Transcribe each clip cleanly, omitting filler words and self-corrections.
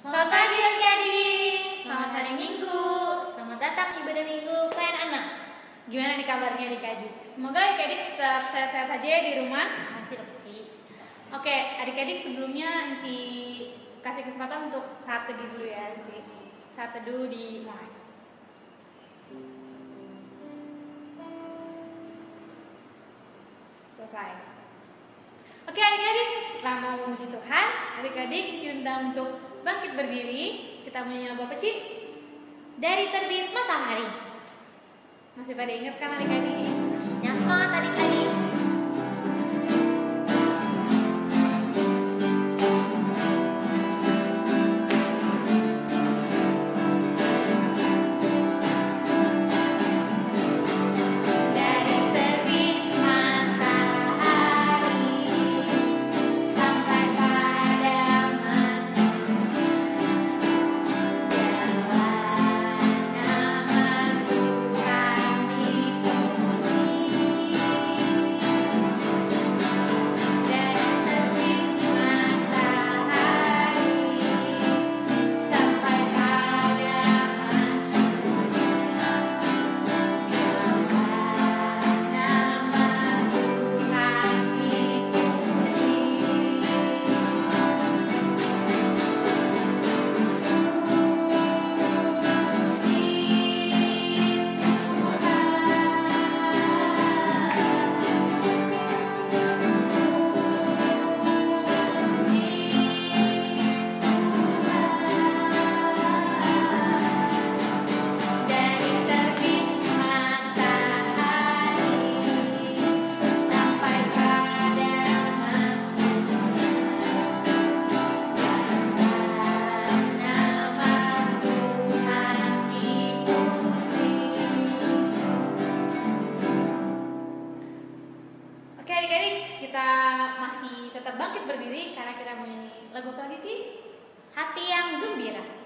Selamat pagi adik-adik, selamat hari Minggu, selamat datang ibadah Minggu KN Anak. Gimana nih kabarnya adik-adik? Semoga adik-adik tetap sehat-sehat aja ya di rumah. Masih Roksi. Oke, adik-adik sebelumnya Enci kasih kesempatan untuk saat teduh dulu ya Enci. Saat teduh dimulai. Selesai. Oke adik-adik, setelah mau memuji Tuhan, adik-adik diundang untuk bangkit berdiri. Kita menyanyi lagu apa, Ci? Dari terbit matahari. Masih pada ingat kan adik-adik? Yang semangat adik-adik. Kita masih tetap bangkit berdiri karena kita mau nyanyi lagu apa lagi, Ci? Hati yang gembira.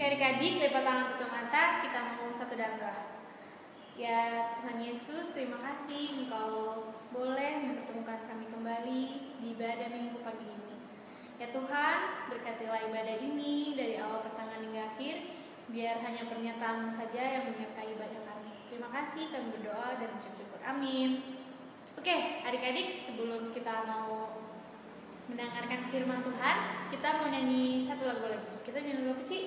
Adik-adik, lipat tangan tutup mata, kita mau satu doa. Ya Tuhan Yesus, terima kasih Engkau boleh mempertemukan kami kembali di ibadah Minggu pagi ini. Ya Tuhan, berkatilah ibadah ini dari awal pertengahan hingga akhir, biar hanya pernyataan-Mu saja yang menyertai ibadah kami. Terima kasih, kami berdoa dan mengucap syukur. Amin. Oke, adik-adik, sebelum kita mau mendengarkan firman Tuhan, kita mau nyanyi satu lagu lagi. Kita nyanyi lagu apa, Ci?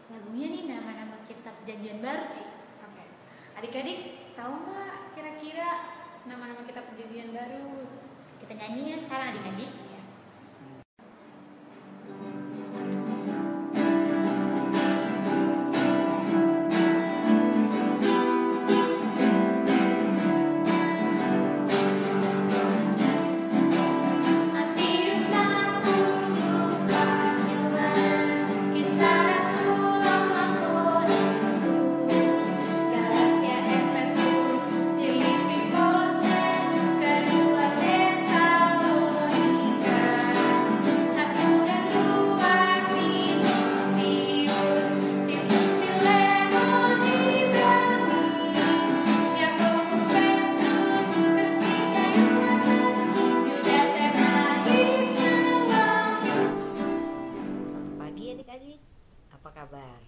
Lagunya nih nama-nama kitab Perjanjian Baru, Ci. Oke. Adik-adik, tahu nggak kira-kira nama-nama kitab Perjanjian Baru? Kita nyanyi ya sekarang adik-adik. Kedua Tesalonika apa kabar?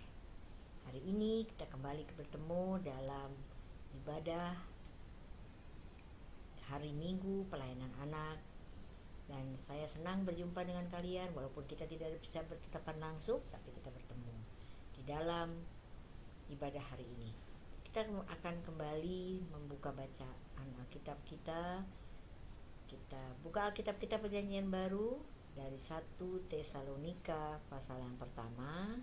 Hari ini kita kembali bertemu dalam ibadah hari Minggu pelayanan anak. Dan saya senang berjumpa dengan kalian walaupun kita tidak bisa bertetapan langsung, tapi kita bertemu di dalam ibadah hari ini. Kita akan kembali membuka bacaan Alkitab kita. Kita buka Alkitab kita Perjanjian Baru dari 1 Tesalonika pasal yang pertama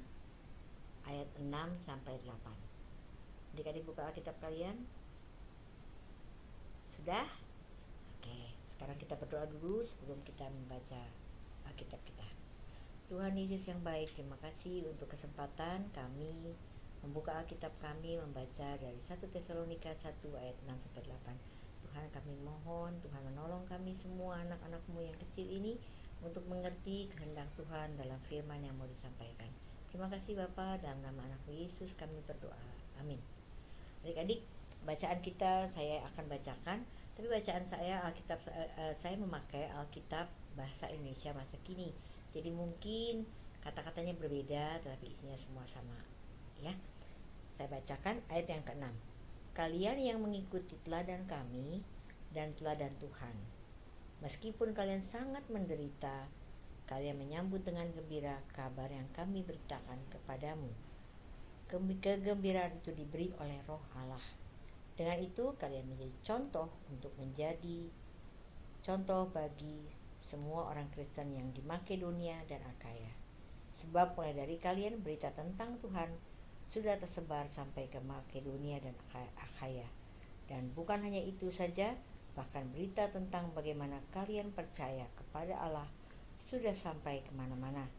ayat 6 sampai 8. Adik-adik buka Alkitab kalian? Sudah? Oke, sekarang kita berdoa dulu sebelum kita membaca Alkitab kita. Tuhan Yesus yang baik, terima kasih untuk kesempatan kami membuka Alkitab kami, membaca dari 1 Tesalonika 1 ayat 6 sampai 8. Tuhan, kami mohon Tuhan menolong kami semua anak-anak-Mu yang kecil ini untuk mengerti kehendak Tuhan dalam firman yang mau disampaikan. Terima kasih Bapa, dalam nama anak-Mu Yesus kami berdoa. Amin. Adik-adik, bacaan kita saya akan bacakan, tapi bacaan saya Alkitab saya memakai Alkitab bahasa Indonesia masa kini. Jadi mungkin kata-katanya berbeda tetapi isinya semua sama. Ya. Saya bacakan ayat yang ke-6. Kalian yang mengikuti teladan kami dan teladan Tuhan, meskipun kalian sangat menderita, kalian menyambut dengan gembira kabar yang kami beritakan kepadamu. Kegembiraan itu diberi oleh Roh Allah. Dengan itu kalian menjadi contoh untuk menjadi contoh bagi semua orang Kristen yang di Makedonia dan Akaya. Sebab mulai dari kalian berita tentang Tuhan sudah tersebar sampai ke Makedonia dan Akaya. Dan bukan hanya itu saja, bahkan berita tentang bagaimana kalian percaya kepada Allah sudah sampai kemana-mana,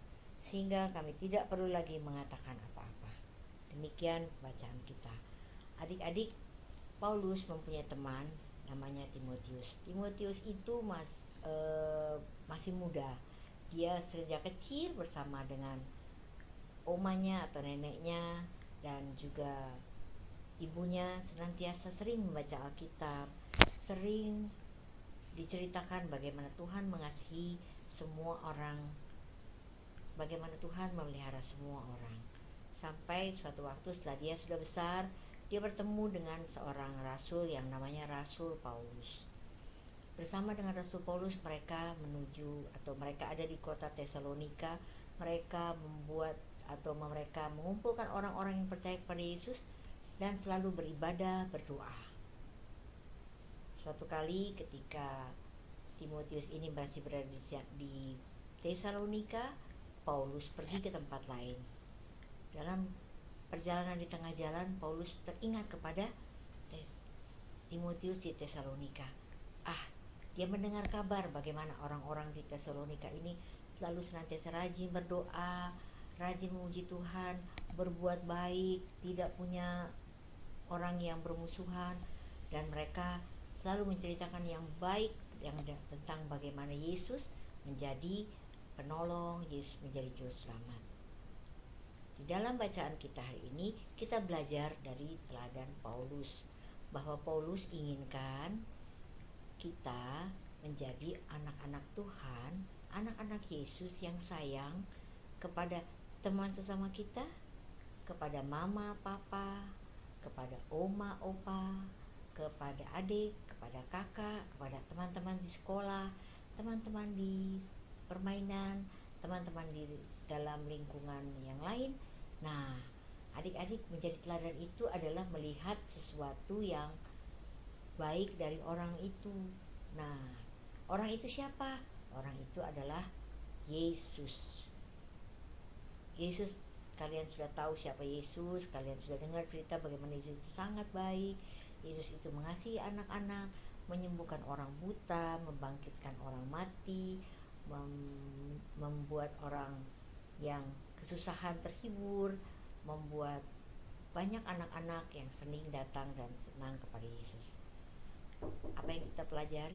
sehingga kami tidak perlu lagi mengatakan apa-apa. Demikian bacaan kita. Adik-adik, Paulus mempunyai teman namanya Timotius. Timotius itu masih muda. Dia sejak kecil bersama dengan omanya atau neneknya dan juga ibunya senantiasa sering membaca Alkitab, sering diceritakan bagaimana Tuhan mengasihi semua orang, bagaimana Tuhan memelihara semua orang. Sampai suatu waktu setelah dia sudah besar, dia bertemu dengan seorang rasul yang namanya Rasul Paulus. Bersama dengan Rasul Paulus mereka mereka ada di kota Tesalonika. Mereka mereka mengumpulkan orang-orang yang percaya kepada Yesus dan selalu beribadah, berdoa. Suatu kali ketika Timotius ini masih berada di Tesalonika, Paulus pergi ke tempat lain. Dalam perjalanan di tengah jalan, Paulus teringat kepada Timotius di Tesalonika. Dia mendengar kabar bagaimana orang-orang di Tesalonika ini selalu senantiasa rajin berdoa, rajin memuji Tuhan, berbuat baik, tidak punya orang yang bermusuhan, dan mereka selalu menceritakan yang baik tentang bagaimana Yesus menjadi penolong, Yesus menjadi juru selamat. Di dalam bacaan kita hari ini, kita belajar dari teladan Paulus, bahwa Paulus inginkan kita menjadi anak-anak Tuhan, anak-anak Yesus yang sayang kepada teman sesama kita, kepada mama, papa, kepada oma, opa, kepada adik, kepada kakak, kepada teman-teman di sekolah, teman-teman di permainan, teman-teman di dalam lingkungan yang lain. Nah, adik-adik menjadi teladan itu adalah melihat sesuatu yang baik dari orang itu. Nah, orang itu siapa? Orang itu adalah Yesus. Yesus, kalian sudah tahu siapa Yesus, kalian sudah dengar cerita bagaimana Yesus itu sangat baik. Yesus itu mengasihi anak-anak, menyembuhkan orang buta, membangkitkan orang mati, membuat orang yang kesusahan terhibur, membuat banyak anak-anak yang senang datang dan senang kepada Yesus. Apa yang kita pelajari?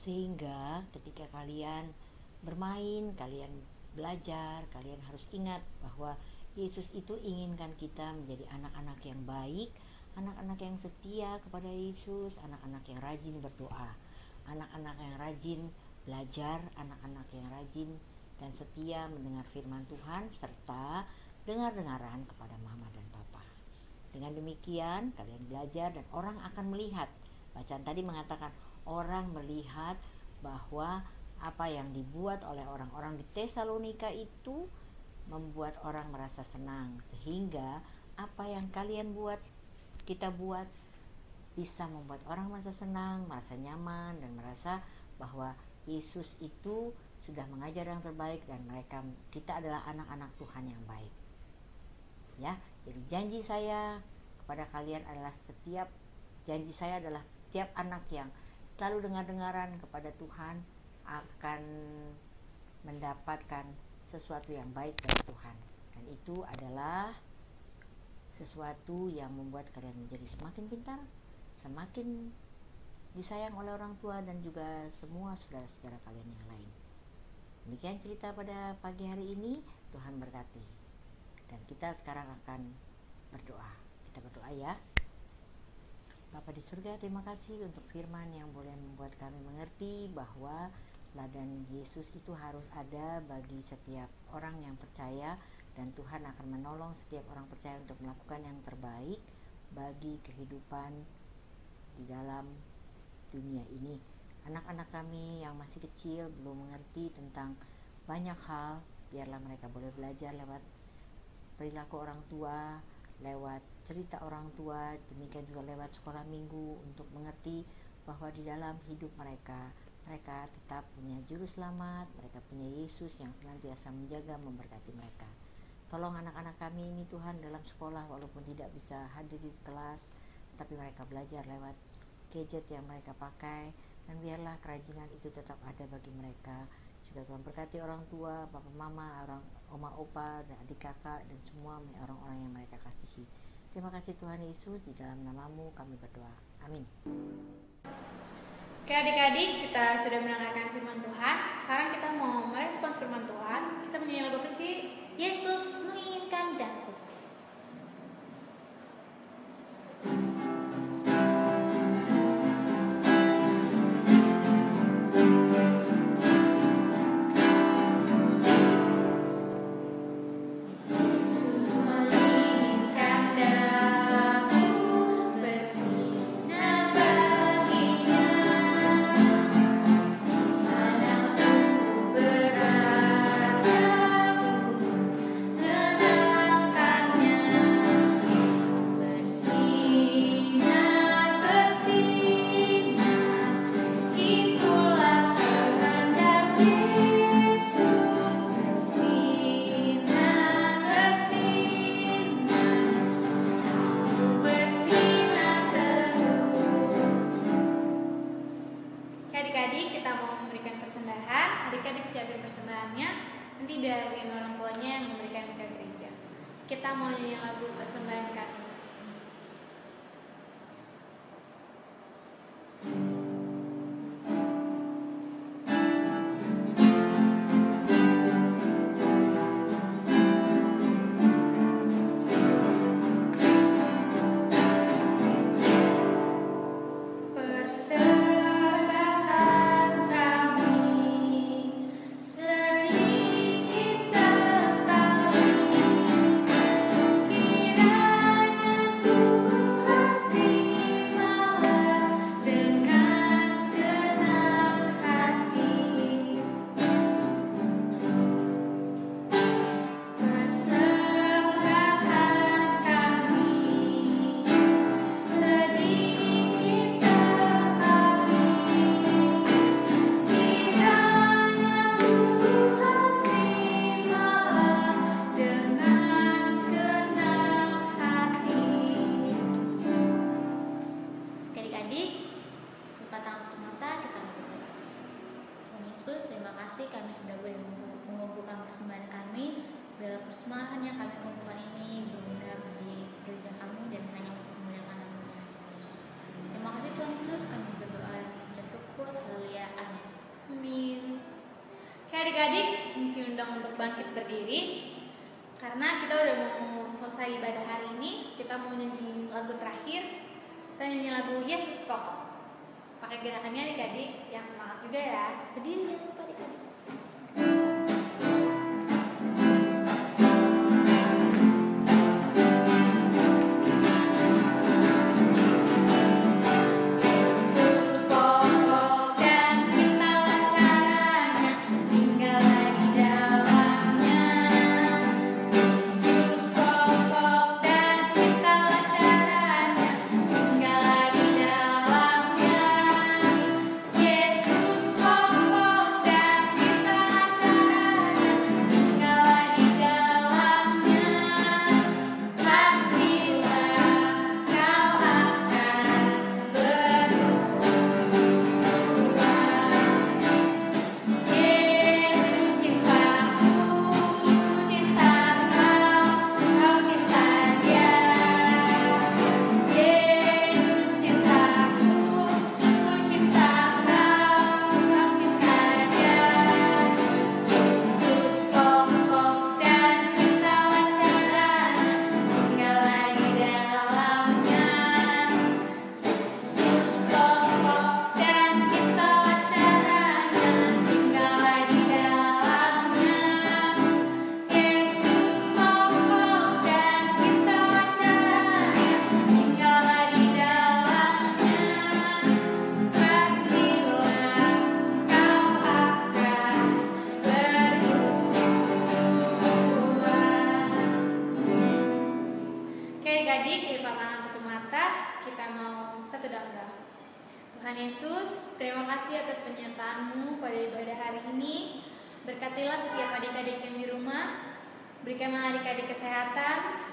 Sehingga ketika kalian bermain, kalian belajar, kalian harus ingat bahwa Yesus itu inginkan kita menjadi anak-anak yang baik, anak-anak yang setia kepada Yesus, anak-anak yang rajin berdoa, anak-anak yang rajin belajar, anak-anak yang rajin dan setia mendengar firman Tuhan, serta dengar-dengaran kepada mama dan papa. Dengan demikian kalian belajar dan orang akan melihat. Bacaan tadi mengatakan orang melihat bahwa apa yang dibuat oleh orang-orang di Tesalonika itu membuat orang merasa senang, sehingga apa yang kalian buat, kita buat, bisa membuat orang merasa senang, merasa nyaman, dan merasa bahwa Yesus itu sudah mengajar yang terbaik dan kita adalah anak-anak Tuhan yang baik. Ya, jadi janji saya kepada kalian adalah setiap anak yang selalu dengar-dengaran kepada Tuhan akan mendapatkan sesuatu yang baik dari Tuhan, dan itu adalah sesuatu yang membuat kalian menjadi semakin pintar, semakin disayang oleh orang tua dan juga semua saudara-saudara kalian yang lain. Demikian cerita pada pagi hari ini. Tuhan berkati. Dan kita sekarang akan berdoa. Kita berdoa ya. Bapa di surga, terima kasih untuk firman yang boleh membuat kami mengerti bahwa teladan Yesus itu harus ada bagi setiap orang yang percaya, dan Tuhan akan menolong setiap orang percaya untuk melakukan yang terbaik bagi kehidupan di dalam dunia ini. Anak-anak kami yang masih kecil belum mengerti tentang banyak hal, biarlah mereka boleh belajar lewat perilaku orang tua, lewat cerita orang tua, demikian juga lewat sekolah minggu, untuk mengerti bahwa di dalam hidup mereka tetap punya juru selamat, mereka punya Yesus yang senantiasa menjaga, memberkati mereka. Tolong anak-anak kami ini Tuhan dalam sekolah, walaupun tidak bisa hadir di kelas, tapi mereka belajar lewat gadget yang mereka pakai, dan biarlah kerajinan itu tetap ada bagi mereka. Juga Tuhan berkati orang tua, papa mama, orang oma opa, dan adik kakak, dan semua orang-orang yang mereka kasihi. Terima kasih Tuhan Yesus, di dalam namamu kami berdoa. Amin. Oke adik-adik, kita sudah mendengarkan firman Tuhan. Sekarang kita mau merespon firman Tuhan. Kita menyanyi lagu kecil, Yesus menginginkan daku. kita mau nyanyi lagu persembahan kami. Kami sudah boleh mengumpulkan persembahan kami. Biarlah persembahan yang kami kumpulkan ini berguna bagi gereja kami dan hanya untuk memuliakan nama Tuhan Yesus. Terima kasih Tuhan Yesus, kami berdoa dan mengucap syukur. Haleluya, amin. Amin. Oke adik-adik, diundang untuk bangkit berdiri. Karena kita udah mau selesai ibadah hari ini, kita mau nyanyi lagu terakhir. Kita nyanyi lagu Yesus Pokok. Pakai gerakannya adik-adik, yang semangat juga ya. Berdiri jangan lupa adik-adik. Oke adik-adik, lipat tangan tutup mata, kita mau satu dalam doa. Tuhan Yesus, terima kasih atas penyertaan-Mu pada ibadah hari ini. Berkatilah setiap adik-adik yang di rumah, berikanlah adik-adik kesehatan,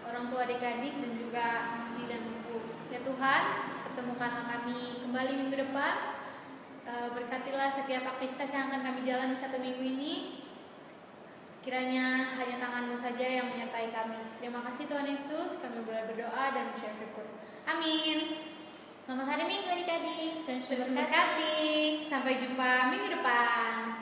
orang tua adik-adik dan juga Ci dan Ibu. Ya Tuhan, pertemukanlah kami kembali minggu depan. Berkatilah setiap aktivitas yang akan kami jalani satu minggu ini. Kiranya hanya tangan-Mu saja yang menyertai kami. Terima kasih Tuhan Yesus, kami boleh berdoa dan bersyukur. Amin. Selamat hari Minggu adik-adik. Terus Terima kasih. Sampai jumpa minggu depan.